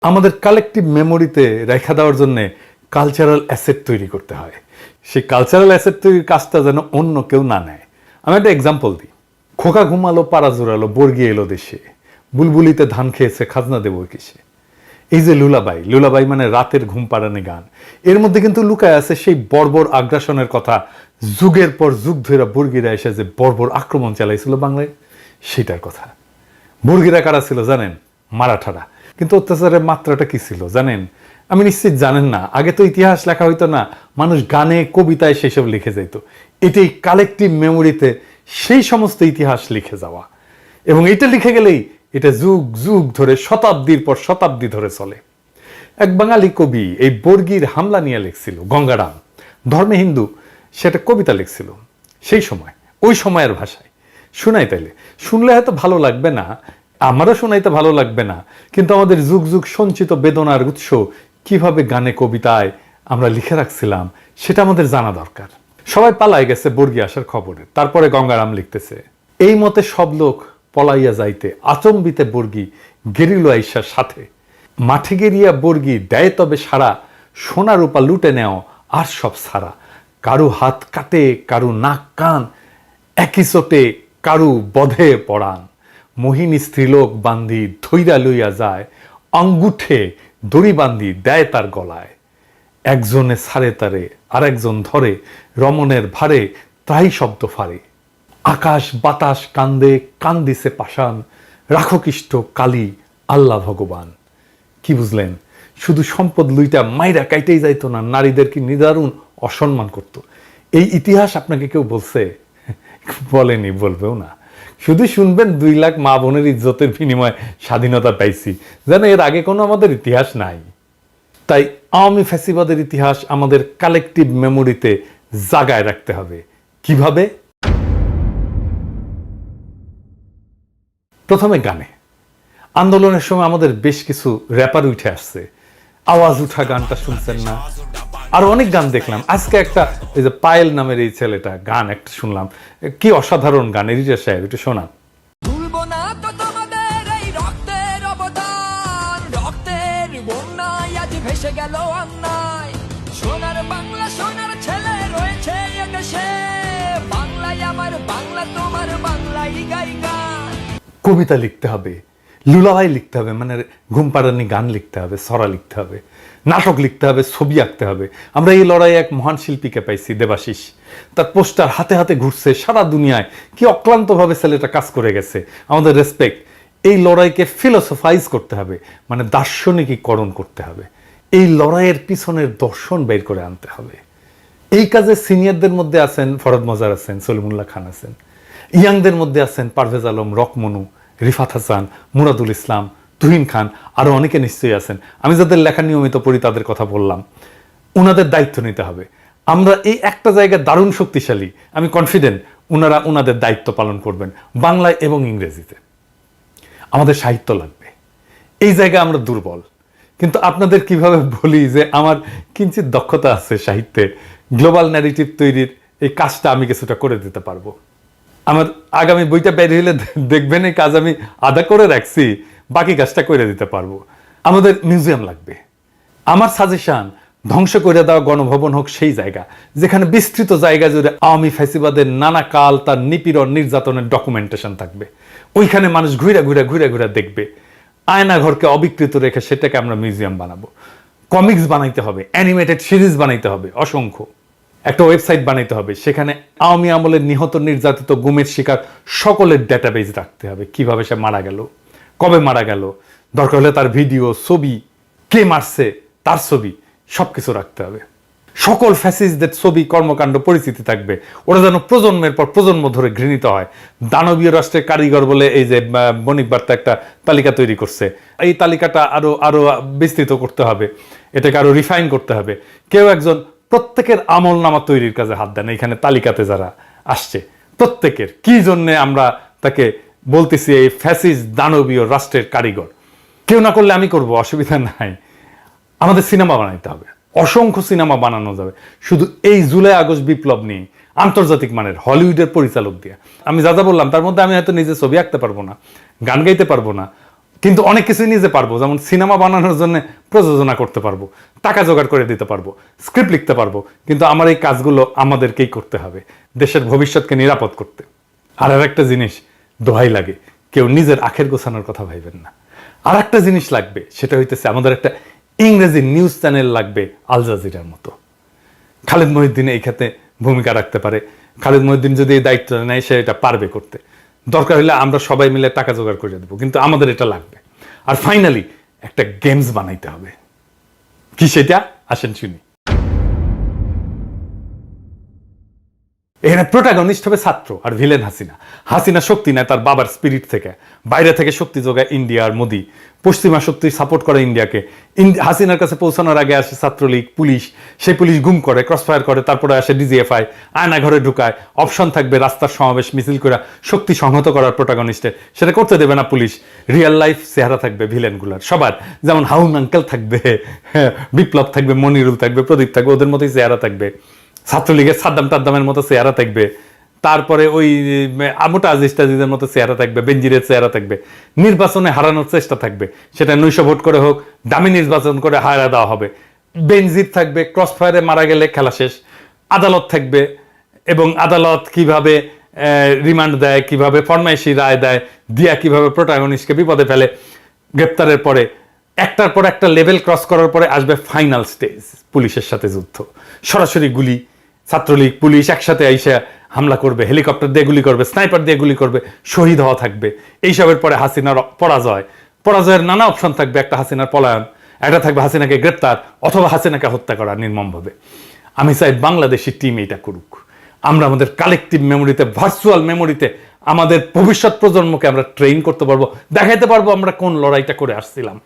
আমাদের কালেকটিভ মেমোরিতে রেখা দেওয়ার জন্য কালচারাল অ্যাসেট তৈরি করতে হয়। সেই কালচারাল অ্যাসেট তৈরির কাজটা যেন অন্য কেউ না নেয়। আমি একটা এক্সাম্পল দিই। খোকা ঘুমালো, পাড়া জোড়ালো, বর্গি এলো দেশে, বুলবুলিতে ধান খেয়েছে, খাজনা দেবো কিসে। এই যে লুলাবাই, লুলাবাই মানে রাতের ঘুম পাড়ানি গান, এর মধ্যে কিন্তু লুকায় আছে সেই বর্বর আগ্রাসনের কথা। যুগের পর যুগ ধরে বর্গিরা এসে যে বর্বর আক্রমণ চালাইছিল বাংলায়, সেটার কথা। বর্গিরা কারা ছিল জানেন? মারাঠারা। কিন্তু অত্যাচারের মাত্রাটা কি ছিল জানেন? আমি নিশ্চিত জানেন না। আগে তো ইতিহাস লেখা হইতো না, মানুষ গানে কবিতায় সেসব লিখে যাইত। এটাই কালেকটিভ মেমোরিতে সেই সমস্ত ইতিহাস লিখে যাওয়া, এবং এটা লিখে গেলেই এটা যুগ যুগ ধরে শতাব্দীর পর শতাব্দী ধরে চলে। এক বাঙালি কবি এই বর্গির হামলা নিয়ে লিখছিল, গঙ্গারাম, ধর্মে হিন্দু, সেটা কবিতা লিখছিল সেই সময়, ওই সময়ের ভাষায়। শোনাই তাইলে, শুনলে হয়তো ভালো লাগবে না, আমারও শোনাইতে ভালো লাগবে না, কিন্তু আমাদের যুগ যুগ সঞ্চিত বেদনার উৎস কিভাবে গানে কবিতায় আমরা লিখে রাখছিলাম সেটা আমাদের জানা দরকার। সবাই পালাই গেছে বর্গি আসার খবরে, তারপরে গঙ্গারাম লিখতেছে, এই মতে সব লোক পলাইয়া যাইতে আচম্বিতে বর্গি গেরিল আইসার সাথে, মাঠে গেরিয়া বর্গি দেয় তবে সারা, সোনা রূপা লুটে নেও আর সব সারা। কারু হাত কাটে, কারু নাক কান, একই চোটে কারু বধে পড়ান। মোহিনী স্ত্রীলোক বান্ধি ধৈরা লইয়া যায়, আঙ্গুঠে দড়ি বান্ধি দেয় তার গলায়। একজনে ছাড়ে তারে আর একজন ধরে, রমণের ভারে ত্রাহি শব্দ ফারে। আকাশ বাতাস কান্দে, কান্দিছে পাষাণ, রাখো কৃষ্ট কালী আল্লাহ ভগবান। কি বুঝলেন? শুধু সম্পদ লুইটা মাইরা কাইতেই যাইতো না, নারীদের কি নিদারুণ অসম্মান করত। এই ইতিহাস আপনাকে কেউ বলছে? বলেনি, বলবেও না। শুধু শুনবেন 2 লাখ মা বোনের ইজ্জতের বিনিময়ে স্বাধীনতা পাইছি, যেন এর আগে কোনো আমাদের ইতিহাস নাই। তাই আওয়ামী ফ্যাসিবাদের ইতিহাস আমাদের কালেকটিভ মেমোরিতে জাগায় রাখতে হবে। কিভাবে? প্রথমে গানে। আন্দোলনের সময় আমাদের বেশ কিছু র্যাপার উঠে আসছে, আওয়াজ উঠা গানটা শুনছেন না? আর অনেক গান দেখলাম। আজকে একটা, এই যে পায়েল নামের এই ছেলেটা গান একটা শুনলাম, কি অসাধারণ গান। এরিজা সাহেব একটু শোনান। ভুলবো না তো তোমাদের এই রক্তের অবদান, রক্তের বন্যায় আজ ভেসে গেল অন্যায়। সোনার বাংলা, সোনার ছেলে রয়েছে এদেশে, বাংলায় আমার, বাংলা তোমার, বাংলাই গাই গান। কবিতা লিখতে হবে, লুলাভাই লিখতে হবে, মানে ঘুম পাড়ানি গান লিখতে হবে, ছড়া লিখতে হবে, নাটক লিখতে হবে, ছবি আঁকতে হবে। আমরা এই লড়াইয়ে এক মহান শিল্পীকে পাইছি, দেবাশিস। তার পোস্টার হাতে হাতে ঘুরছে সারা দুনিয়ায়, কি অক্লান্তভাবে ছেলেটা কাজ করে গেছে। আমাদের রেসপেক্ট। এই লড়াইকে ফিলোসফাইজ করতে হবে, মানে দার্শনিকীকরণ করতে হবে। এই লড়াইয়ের পিছনের দর্শন বের করে আনতে হবে। এই কাজে সিনিয়রদের মধ্যে আছেন ফরহাদ মজার, আছেন সলিমুল্লাহ খান, আছেন ইয়াংদের মধ্যে আছেন পারভেজ আলম, রকমনু, রিফাত হাসান, মুরাদুল ইসলাম, তুহিন খান, আরো অনেকে নিশ্চয়ই আছেন। আমি যাদের লেখা নিয়মিত পড়ি তাদের কথা বললাম। ওনাদের দায়িত্ব নিতে হবে। আমরা এই একটা জায়গায় দারুণ শক্তিশালী, আমি কনফিডেন্ট ওনারা ওনাদের দায়িত্ব পালন করবেন, বাংলায় এবং ইংরেজিতে। আমাদের সাহিত্য লাগবে, এই জায়গায় আমরা দুর্বল। কিন্তু আপনাদের কিভাবে বলি যে আমার কিঞ্চিত দক্ষতা আছে সাহিত্যে, গ্লোবাল ন্যারেটিভ তৈরির এই কাজটা আমি কিছুটা করে দিতে পারবো। আমার আগামী বইটা বের হইলে দেখবেন এই কাজ আমি আধা করে রাখছি, বাকি কাজটা করে দিতে পারবো। আমাদের মিউজিয়াম লাগবে। আমার সাজেশন, ধ্বংস করে দেওয়া গণভবন হোক সেই জায়গা, যেখানে বিস্তৃত জায়গা জুড়ে আওয়ামী ফ্যাসিবাদের নানা কাল, তার নিপীড়ন নির্যাতনের ডকুমেন্টেশন থাকবে। ওইখানে মানুষ ঘুরে ঘুরে ঘুরে ঘুরে দেখবে। আয়না ঘরকে অবিকৃত রেখে সেটাকে আমরা মিউজিয়াম বানাবো। কমিক্স বানাইতে হবে, অ্যানিমেটেড সিরিজ বানাইতে হবে অসংখ্য। একটা ওয়েবসাইট বানাইতে হবে, সেখানে আওয়ামী আমলের নিহত, নির্যাতিত, গুমের শিকার সকলের ডেটাবেজ রাখতে হবে। কিভাবে সে মারা গেল, কবে মারা গেল, দরকার হলে তার ভিডিও, ছবি, কে মারছে তার ছবি, সবকিছু রাখতে হবে। সকল ফ্যাসিস্টদের ছবি, কর্মকাণ্ড, পরিচিতি থাকবে। ওরা যেন প্রজন্মের পর প্রজন্ম ধরে ঘৃণিত হয়। দানবীয় রাষ্ট্রের কারিগর বলে এই যে বণিক বার্তা একটা তালিকা তৈরি করছে, এই তালিকাটা আরো আরো বিস্তৃত করতে হবে, এটাকে আরো রিফাইন করতে হবে। কেউ একজন প্রত্যেকের আমল নামা তৈরির কাজে হাত দেন। এখানে তালিকাতে যারা আসছে প্রত্যেকের কি জন্যে আমরা তাকে বলতেছি এই ফ্যাসিস্ট দানবীয় রাষ্ট্রের কারিগর। কেউ না করলে আমি করব, অসুবিধা নাই। আমাদের সিনেমা বানাইতে হবে, অসংখ্য সিনেমা বানানো যাবে শুধু এই জুলাই আগস্ট বিপ্লব নিয়ে, আন্তর্জাতিক মানের হলিউডের পরিচালক দিয়ে। আমি যা যা বললাম তার মধ্যে আমি হয়তো নিজে ছবি আঁকতে পারবো না, গান গাইতে পারবো না, কিন্তু অনেক কিছুই নিজে পারবো, যেমন সিনেমা বানানোর জন্য প্রযোজনা করতে পারবো, টাকা জোগাড় করে দিতে পারবো, স্ক্রিপ্ট লিখতে পারবো, কিন্তু আমার এই কাজগুলো আমাদেরকেই করতে হবে দেশের ভবিষ্যৎকে নিরাপদ করতে। আর একটা জিনিস দোহাই লাগে, কেউ নিজের আখের গোছানোর কথা ভাইবেন না। আর একটা জিনিস লাগবে, সেটা হইতেছে আমাদের একটা ইংরেজি নিউজ চ্যানেল লাগবে আল জাজিরার মতো। খালেদ মহিউদ্দিন এই ক্ষেত্রে ভূমিকা রাখতে পারে। খালেদ মহিউদ্দিন যদি এই দায়িত্ব নেয়, সে এটা পারবে করতে। দরকার হলে আমরা সবাই মিলে টাকা জোগাড় করে দেবো, কিন্তু আমাদের এটা লাগবে। আর ফাইনালি একটা গেমস বানাইতে হবে। কি সেটা? আসেন শুনি। এখানে প্রোটাগনিস্ট হবে ছাত্র আর ভিলেন হাসিনা। হাসিনা শক্তি নেয় তার বাবার স্পিরিট থেকে, বাইরে থেকে শক্তি যোগায় ইন্ডিয়া আর মোদি। পশ্চিমা শক্তি সাপোর্ট করে ইন্ডিয়াকে। হাসিনার কাছে পৌঁছানোর আগে আসে ছাত্রলীগ, পুলিশ। সেই পুলিশ গুম করে, ক্রসফায়ার করে, তারপরে আসে ডিজিএফআই, আয়না ঘরে ঢুকায়। অপশন থাকবে রাস্তার সমাবেশ মিছিল করে শক্তি সংহত করার প্রোটাগনিস্টের, সেটা করতে দেবে না পুলিশ। রিয়েল লাইফ চেহারা থাকবে ভিলেনগুলার সবার, যেমন হাউন আঙ্কেল থাকবে, বিপ্লব থাকবে, মনিরুল থাকবে, প্রদীপ থাকবে, ওদের মতোই চেহারা থাকবে। ছাত্রলীগের সাদ্দাম টাদ্দামের মতো চেহারা থাকবে। তারপরে ওই আমোটা আজিজ টাজিজের মতো চেহারা থাকবে, বেনজিরের চেহারা থাকবে। নির্বাচনে হারানোর চেষ্টা থাকবে, সেটা 900 ভোট করে হোক, দামি নির্বাচন করে হারা দেওয়া হবে। বেনজির থাকবে, ক্রসফায়ারে মারা গেলে খেলা শেষ। আদালত থাকবে, এবং আদালত কিভাবে রিমান্ড দেয়, কিভাবে ফরমাইশি রায় দেয়, দিয়া কিভাবে প্রোটাগনিস্টকে বিপদে ফেলে। গ্রেপ্তারের পরে একটার পর একটা লেভেল ক্রস করার পরে আসবে ফাইনাল স্টেজ, পুলিশের সাথে যুদ্ধ। সরাসরি গুলি, ছাত্রলীগ পুলিশ একসাথে আইসা হামলা করবে, হেলিকপ্টার দিয়ে গুলি করবে, স্নাইপার দিয়ে গুলি করবে, শহীদ হওয়া থাকবে। এইসবের পরে হাসিনার পরাজয়। পরাজয়ের নানা অপশন থাকবে। একটা হাসিনার পলায়ন, একটা থাকবে হাসিনাকে গ্রেপ্তার, অথবা হাসিনাকে হত্যা করা নির্মমভাবে। আমি চাই বাংলাদেশি টিম এটা করুক। আমরা আমাদের কালেকটিভ মেমোরিতে, ভার্চুয়াল মেমোরিতে আমাদের ভবিষ্যৎ প্রজন্মকে আমরা ট্রেন করতে পারবো, দেখাইতে পারবো আমরা কোন লড়াইটা করে আসছিলাম।